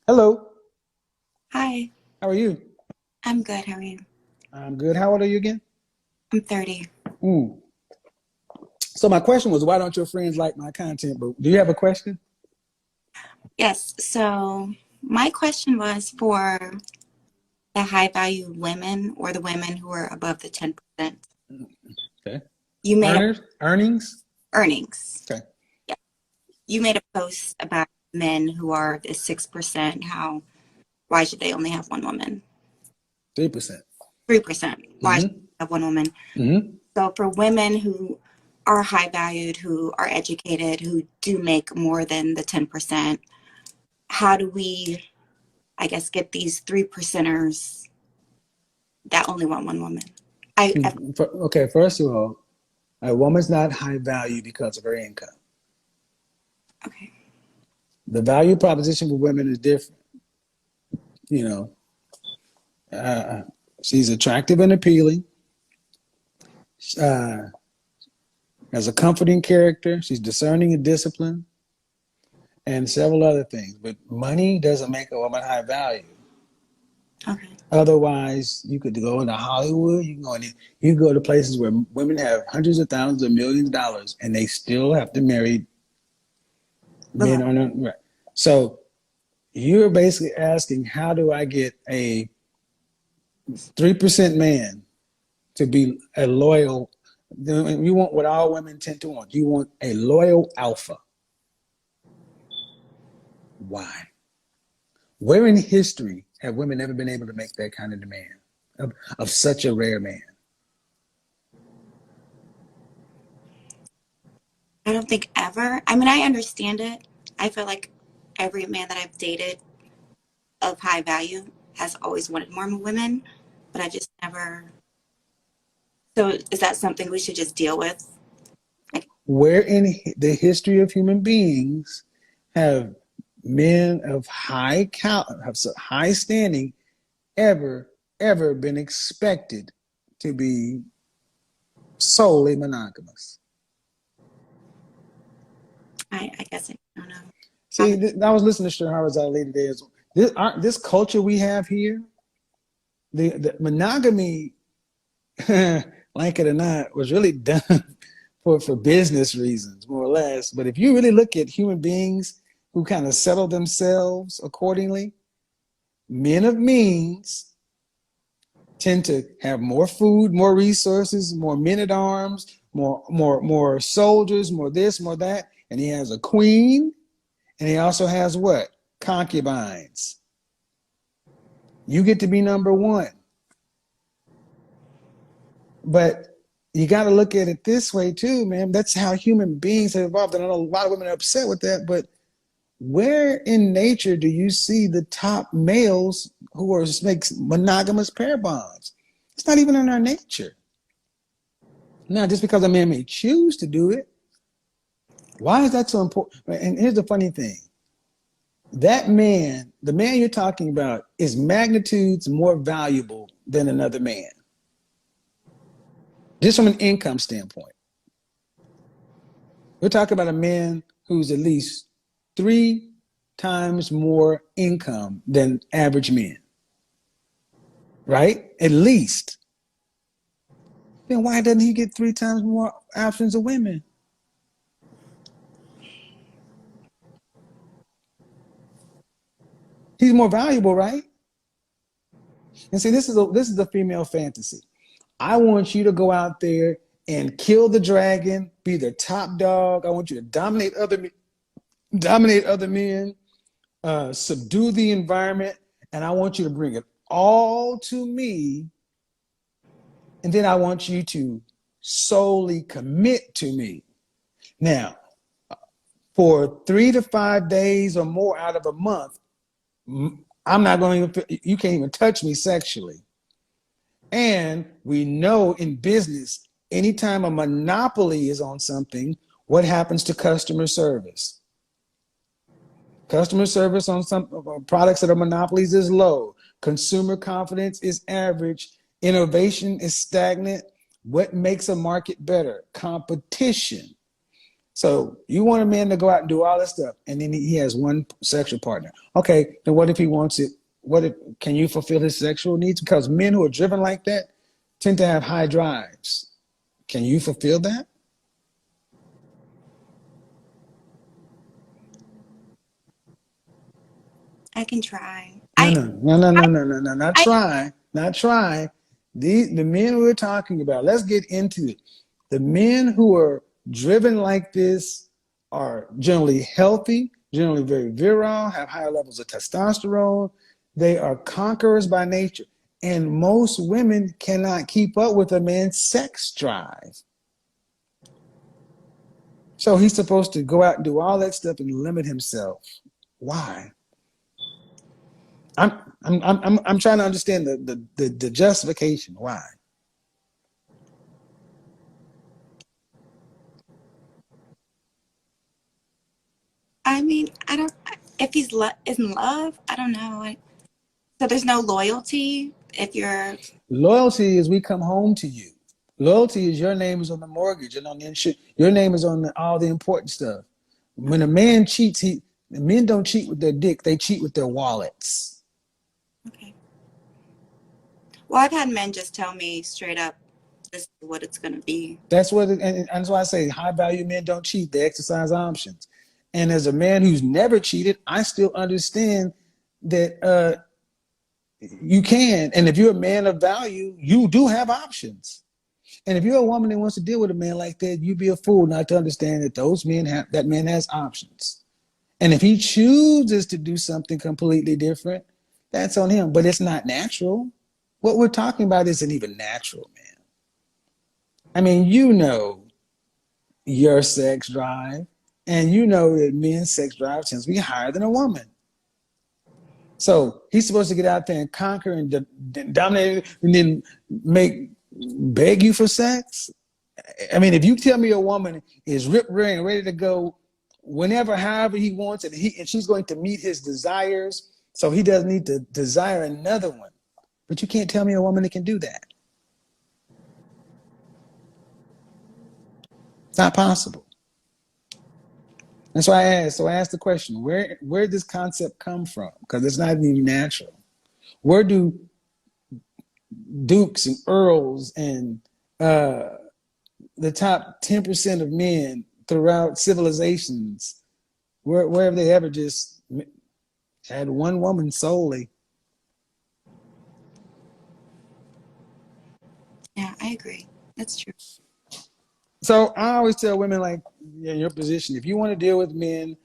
Hello, Hi, how are you? I'm good. How are you? I'm good. How old are you again? I'm 30. Mm. So my question was, why don't your friends like my content? But do you have a question? Yes, so my question was for the high value women or the women who are above the 10%. Okay. You made a Earnings? earnings. Okay. Yeah. You made a post about men who are the 6%. Why should they only have one woman? 3%. 3%. Why should Mm-hmm. they have one woman? Mm-hmm. So for women who are high valued, who are educated, who do make more than the 10%, how do we, I guess, get these 3%ers that only want one woman? I Okay, first of all, a woman's not high value because of her income. okay. The value proposition for women is different. You know, uh, she's attractive and appealing, uh, has a comforting character, she's discerning and disciplined, and several other things. But money doesn't make a woman high value. Okay. Otherwise, you could go into Hollywood. You can go to places where women have hundreds of thousands of millions of dollars, and they still have to marry Below. men on a. Right. So you're basically asking, how do I get a 3% man to be a loyal? You want what all women tend to want. You want a loyal alpha. Why? Where in history have women never been able to make that kind of demand of such a rare man? I don't think ever. I mean, I understand it. I feel like every man that I've dated of high value has always wanted more women, but I just never. So is that something we should just deal with? Like, Where in the history of human beings have men of have high standing ever been expected to be solely monogamous? I guess I don't know. See, Haven't. I was listening to Shahara's Ali today. This culture we have here, the monogamy, like it or not, was really done for business reasons, more or less. But if you really look at human beings who kind of settle themselves accordingly, men of means tend to have more food, more resources, more men at arms, more soldiers, more this, more that. And he has a queen, and he also has what? Concubines. You get to be number one. But you got to look at it this way too, man. That's how human beings have evolved. And I know a lot of women are upset with that, but where in nature do you see the top males who are makes monogamous pair bonds? It's not even in our nature. Now, just because a man may choose to do it, why is that so important? And here's the funny thing: that man, the man you're talking about, is magnitudes more valuable than another man, just from an income standpoint. We're talking about a man who's at least 3 times more income than average men, right? At least. Then why doesn't he get 3 times more options of women? He's more valuable, right? And see, this is a female fantasy. I want you to go out there and kill the dragon, be the top dog. I want you to dominate other men, subdue the environment, and I want you to bring it all to me. And then I want you to solely commit to me. Now, for 3 to 5 days or more out of a month, I'm not going to, you can't even touch me sexually. And we know in business, anytime a monopoly is on something, what happens to customer service? Customer service on some products that are monopolies is low. Consumer confidence is average. Innovation is stagnant. What makes a market better? Competition. So you want a man to go out and do all this stuff, and then he has one sexual partner. Okay, then what if he wants it? What if can you fulfill his sexual needs? Because men who are driven like that tend to have high drives. Can you fulfill that? I can try. No, no, no, no, I, no, no, no, no, not I, try, not try. The men we're talking about, let's get into it. The men who are driven like this are generally healthy, generally very virile, have higher levels of testosterone. They are conquerors by nature. And most women cannot keep up with a man's sex drive. So he's supposed to go out and do all that stuff and limit himself. Why? I'm trying to understand the justification. Why? I mean, I don't. If he's in love, I don't know. So there's no loyalty if you're. Loyalty is we come home to you. Loyalty is your name is on the mortgage and on the insurance. Your name is on all the important stuff. When a man cheats, men don't cheat with their dick. They cheat with their wallets. Okay. Well, I've had men just tell me straight up, this is what it's going to be. That's what, and that's why I say high value men don't cheat. They exercise options. And as a man who's never cheated, I still understand that you can. And if you're a man of value, you do have options. And if you're a woman that wants to deal with a man like that, you'd be a fool not to understand that that man has options. And if he chooses to do something completely different, that's on him. But it's not natural. What we're talking about isn't even natural, man. I mean, you know your sex drive, and you know that men's sex drive tends to be higher than a woman. So he's supposed to get out there and conquer and dominate and then beg you for sex. I mean, if you tell me a woman is ripped, ready, and ready to go whenever, however he wants, and she's going to meet his desires, so he doesn't need to desire another one. But you can't tell me a woman that can do that. It's not possible. That's why I asked. So I asked the question: Where did this concept come from? Because it's not even natural. Where do dukes and earls and the top 10% of men throughout civilizations, where have they ever just had one woman solely? Yeah, I agree. That's true. So I always tell women, like, in your position, if you want to deal with men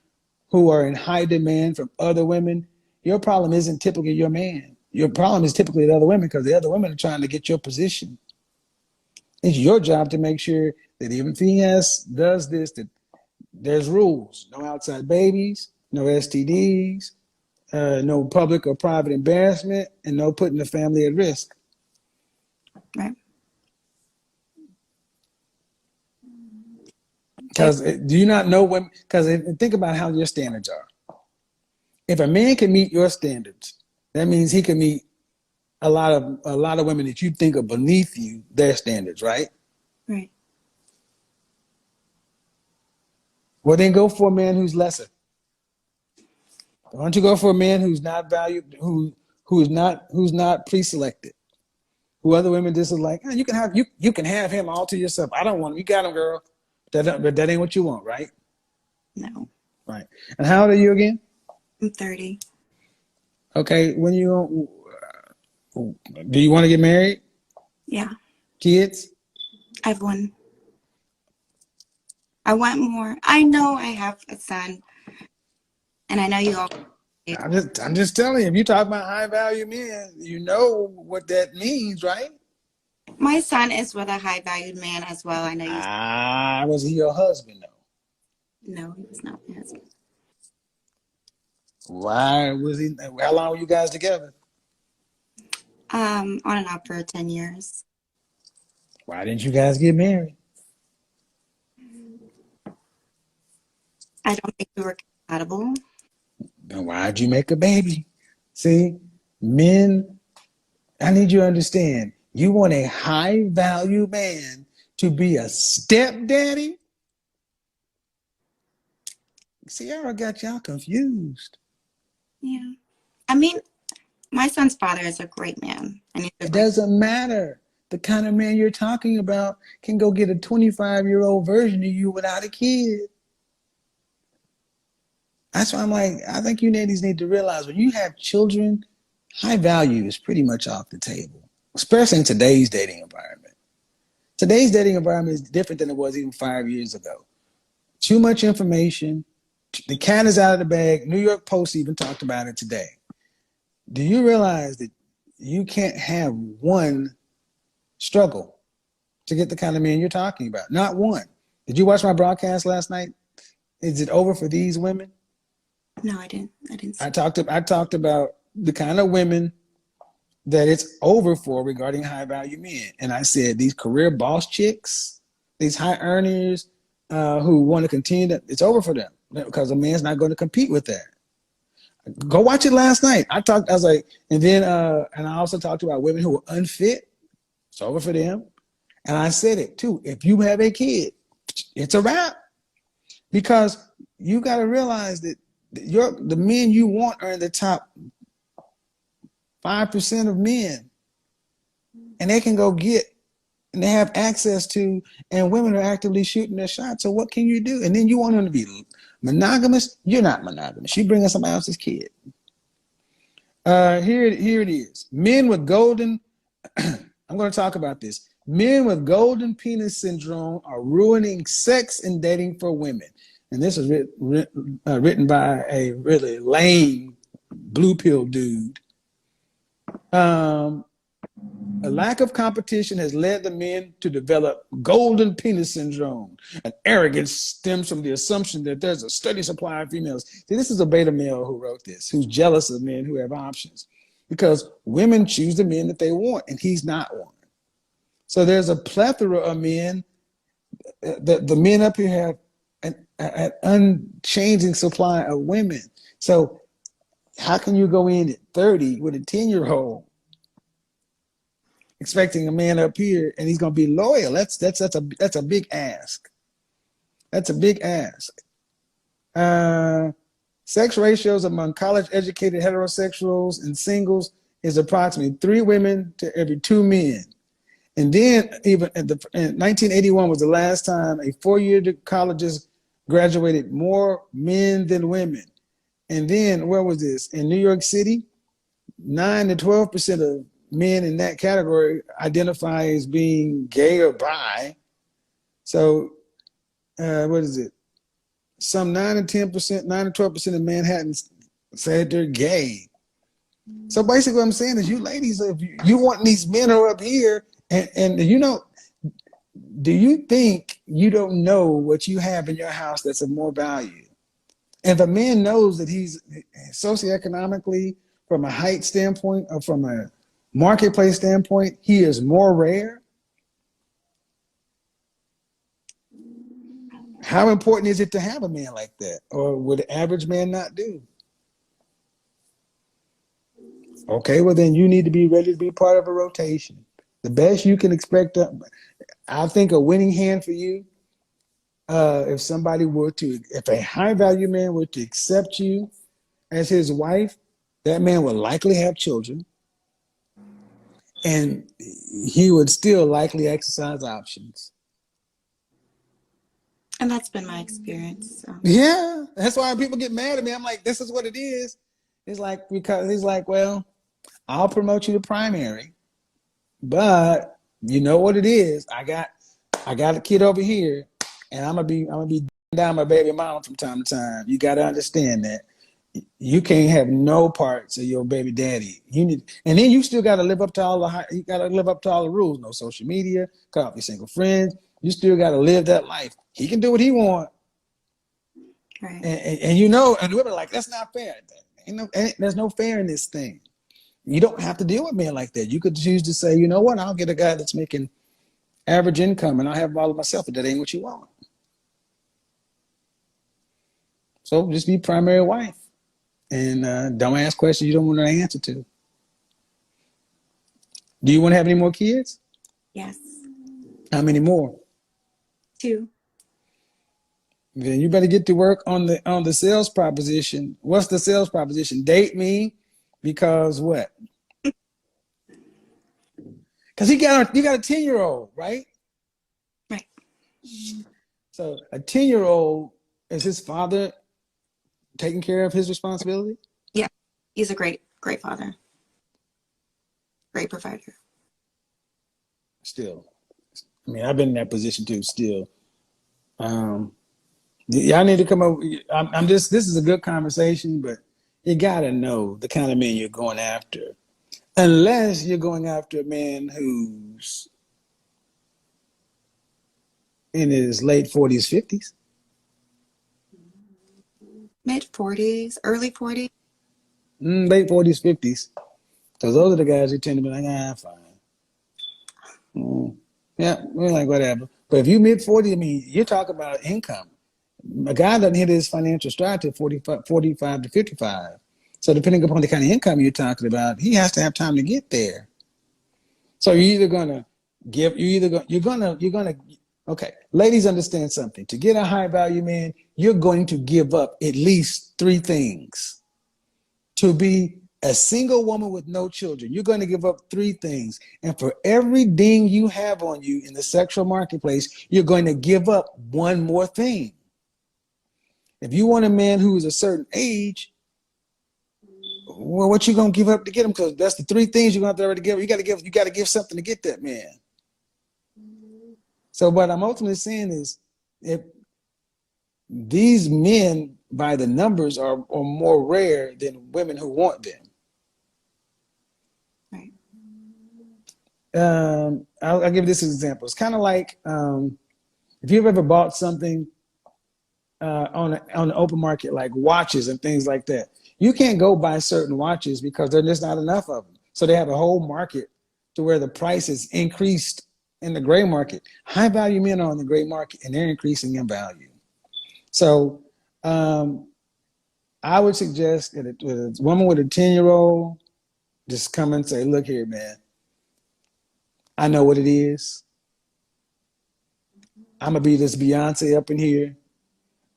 who are in high demand from other women, your problem isn't typically your man. Your problem is typically the other women, because the other women are trying to get your position. It's your job to make sure that even if he does this, that there's rules. No outside babies, no STDs, no public or private embarrassment, and no putting the family at risk. Right. Because do you not know when? Because think about how your standards are. If a man can meet your standards, that means he can meet a lot of women that you think are beneath you, their standards, right? Right. Well, then go for a man who's lesser. Why don't you go for a man who's not valued, who's not pre-selected, who other women just are like, oh, you can have him all to yourself. I don't want him. You got him, girl. But that ain't what you want, right? No. Right. And how old are you again? I'm 30. Okay. Do you want to get married? Yeah. Kids? I've won. I want more. I know I have a son, and I know you all. I'm just telling you, if you talk about high value men, you know what that means, right? My son is with a high valued man as well. I know you. Was he your husband though? No, he was not my husband. Why was he? How long were you guys together? On and off for 10 years. Why didn't you guys get married? I don't think we were compatible. Then why'd you make a baby? See, men, I need you to understand. You want a high value man to be a stepdaddy? Sierra got y'all confused. Yeah. I mean, my son's father is a great man, and he's a It great. doesn't matter. The kind of man you're talking about can go get a 25-year-old version of you without a kid. That's why I'm like, I think you ladies need to realize when you have children, high value is pretty much off the table, especially in today's dating environment. Today's dating environment is different than it was even 5 years ago. Too much information. The cat is out of the bag. New York Post even talked about it today. Do you realize that you can't have one struggle to get the kind of man you're talking about? Not one. Did you watch my broadcast last night? Is it over for these women? No, I didn't. I didn't see. I talked about the kind of women that it's over for regarding high value men. And I said these career boss chicks, these high earners who want to continue that, it's over for them because a man's not going to compete with that. Go watch it last night. I was like, and then and I also talked about women who are unfit. It's over for them. And I said it too. If you have a kid, it's a wrap. Because you got to realize that the men you want are in the top 5% of men. And they can go get, and they have access to, and women are actively shooting their shots. So what can you do? And then you want them to be monogamous? You're not monogamous. You bring in somebody else's kid. Here it is. Men with golden, I'm going to talk about this. Men with golden penis syndrome are ruining sex and dating for women. And this is written by a really lame blue pill dude. A lack of competition has led the men to develop golden penis syndrome. And arrogance stems from the assumption that there's a steady supply of females. See, this is a beta male who wrote this, who's jealous of men who have options. Because women choose the men that they want, and he's not one. So there's a plethora of men. The men up here have an unchanging supply of women. So how can you go in at 30 with a 10-year-old expecting a man up here and he's going to be loyal? That's a big ask. That's a big ask. Sex ratios among college-educated heterosexuals and singles is approximately 3 women to every 2 men. And then even in 1981 was the last time a 4-year colleges graduated more men than women. And then where was this? In New York City, 9 to 12% of men in that category identify as being gay or bi. So what is it? Some 9 to 10%, 9 to 12% of Manhattan said they're gay. So basically what I'm saying is you ladies, if you want these men who are up here, and you know, do you think you don't know what you have in your house that's of more value? And if a man knows that he's socioeconomically, from a height standpoint, or from a marketplace standpoint, he is more rare, how important is it to have a man like that? Or would the average man not do? Okay, well then you need to be ready to be part of a rotation. The best you can expect, I think a winning hand for you, if somebody were to, if a high value man were to accept you as his wife, that man would likely have children and he would still likely exercise options. And that's been my experience. So. Yeah, that's why people get mad at me. I'm like, this is what it is. It's like, because he's like, well, I'll promote you to primary, but you know what it is. I got a kid over here, and I'm gonna be down my baby mama from time to time. You got to understand that you can't have no parts of your baby daddy. You need, and then you still got to live up to all the rules. No social media, cut off your single friends. You still got to live that life. He can do what he want, Right. and you know, and women are like, that's not fair. There's no fair in this thing. You don't have to deal with men like that. You could choose to say, you know what, I'll get a guy that's making average income and I'll have all of myself, but that ain't what you want. So just be primary wife and don't ask questions you don't want an answer to. Do you want to have any more kids? Yes. How many more? 2. Then you better get to work on the sales proposition. What's the sales proposition? Date me because what? Because you got a 10-year-old, right? Right. So a 10-year-old, is his father taking care of his responsibility? Yeah. He's a great, great father. Great provider. Still, I mean, I've been in that position too. Still, y'all need to come up. I'm just. This is a good conversation, but you gotta know the kind of man you're going after. Unless you're going after a man who's in his late 40s, 50s. Mid 40s, early 40s. Late 40s, 50s. Because those are the guys who tend to be like, fine. Yeah, we're like, whatever. But if you mid 40, I mean, you're talking about income. A guy doesn't hit his financial stride till 45 to 55. So depending upon the kind of income you're talking about, he has to have time to get there. So okay, ladies, understand something. To get a high value man, you're going to give up at least three things. To be a single woman with no children, you're going to give up three things. And for every ding you have on you in the sexual marketplace, you're going to give up one more thing. If you want a man who is a certain age, well, what you gonna give up to get him? Because that's the three things you're gonna have to already give. You gotta give something to get that man. So what I'm ultimately saying is, if these men by the numbers are more rare than women who want them. Right. I'll give this as an example. It's kind of like if you've ever bought something on the open market, like watches and things like that. You can't go buy certain watches because there's just not enough of them. So they have a whole market to where the price is increased in the gray market. High value men are on the gray market and they're increasing in value. So I would suggest that a woman with a 10-year-old just come and say, look here, man, I know what it is. I'm going to be this Beyonce up in here.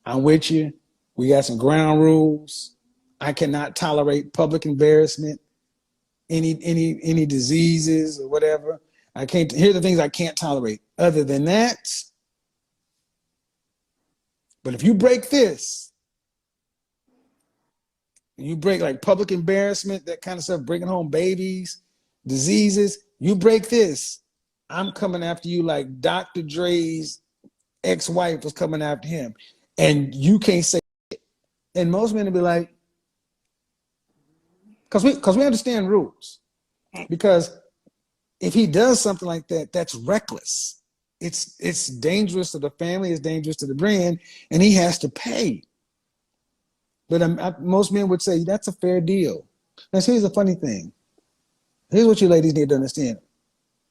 I'm with you. We got some ground rules. I cannot tolerate public embarrassment, any diseases or whatever. I can't. Here are the things I can't tolerate. Other than that, but if you break this, you break like public embarrassment, that kind of stuff, bringing home babies, diseases. You break this, I'm coming after you like Dr. Dre's ex-wife was coming after him, and you can't say it. And most men will be like, because we understand rules. Because if he does something like that, that's reckless. It's dangerous to the family, it's dangerous to the brand, and he has to pay. But most men would say that's a fair deal. Now, here's the funny thing. Here's what you ladies need to understand.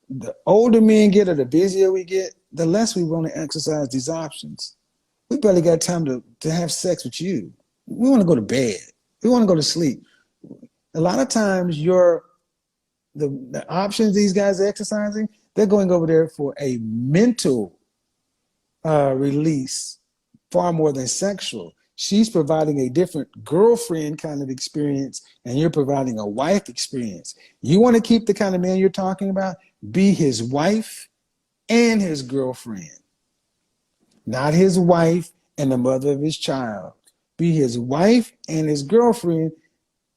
The older men get or the busier we get, the less we want to exercise these options. We barely got time to have sex with you. We want to go to bed. We want to go to sleep. A lot of times the options these guys are exercising, they're going over there for a mental release far more than sexual. She's providing a different girlfriend kind of experience, and you're providing a wife experience. You want to keep the kind of man you're talking about, be his wife and his girlfriend, not his wife and the mother of his child. Be his wife and his girlfriend.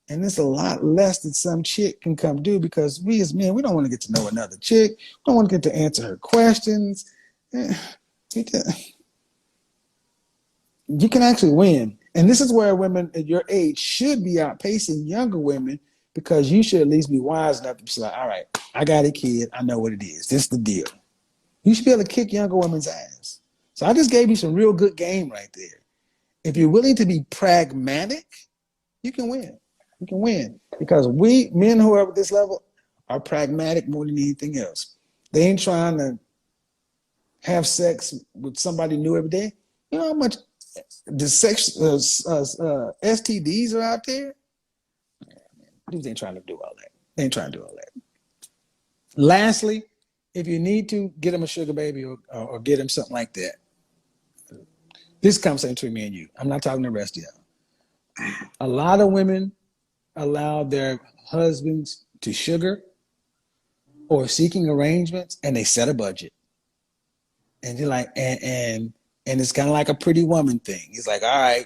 And it's a lot less that some chick can come do, because we as men, we don't want to get to know another chick. We don't want to get to answer her questions. You can actually win. And this is where women at your age should be outpacing younger women, because you should at least be wise enough to be like, all right, I got a kid. I know what it is. This is the deal. You should be able to kick younger women's ass. So I just gave you some real good game right there. If you're willing to be pragmatic, you can win. You can win, because we men who are at this level are pragmatic more than anything else. They ain't trying to have sex with somebody new every day. You know how much the STDs are out there? Dudes ain't trying to do all that. They ain't trying to do all that. Lastly, if you need to, get him a sugar baby or get him something like that. This conversation between me and you. I'm not talking to the rest of y'all. A lot of women allow their husbands to sugar or seeking arrangements, and they set a budget. And you're like, and it's kind of like a pretty woman thing. It's like, all right,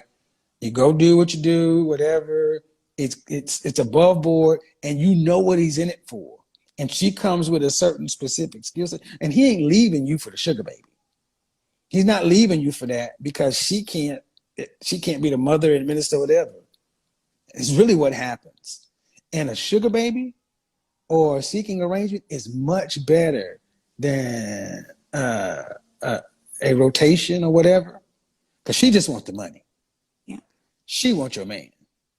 you go do what you do, whatever. It's above board, and you know what he's in it for. And she comes with a certain specific skill set, and he ain't leaving you for the sugar baby. He's not leaving you for that because she can't be the mother and minister, whatever. It's really what happens. And a sugar baby or seeking arrangement is much better than a rotation or whatever, because she just wants the money. Yeah. She wants your man.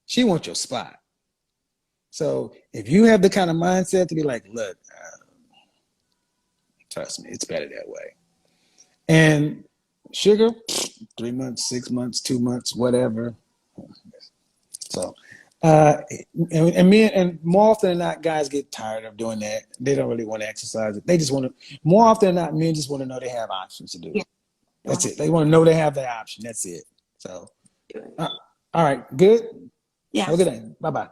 She wants your spot. So if you have the kind of mindset to be like, look, trust me, it's better that way. And sugar, 3 months, 6 months, 2 months, whatever. So, and more often than not, guys get tired of doing that. They don't really want to exercise it. They just want to, more often than not, men just want to know they have options to do it. Yeah. That's it. They want to know they have the option. That's it. So, all right, good. Yeah. Have a good day. Bye-bye.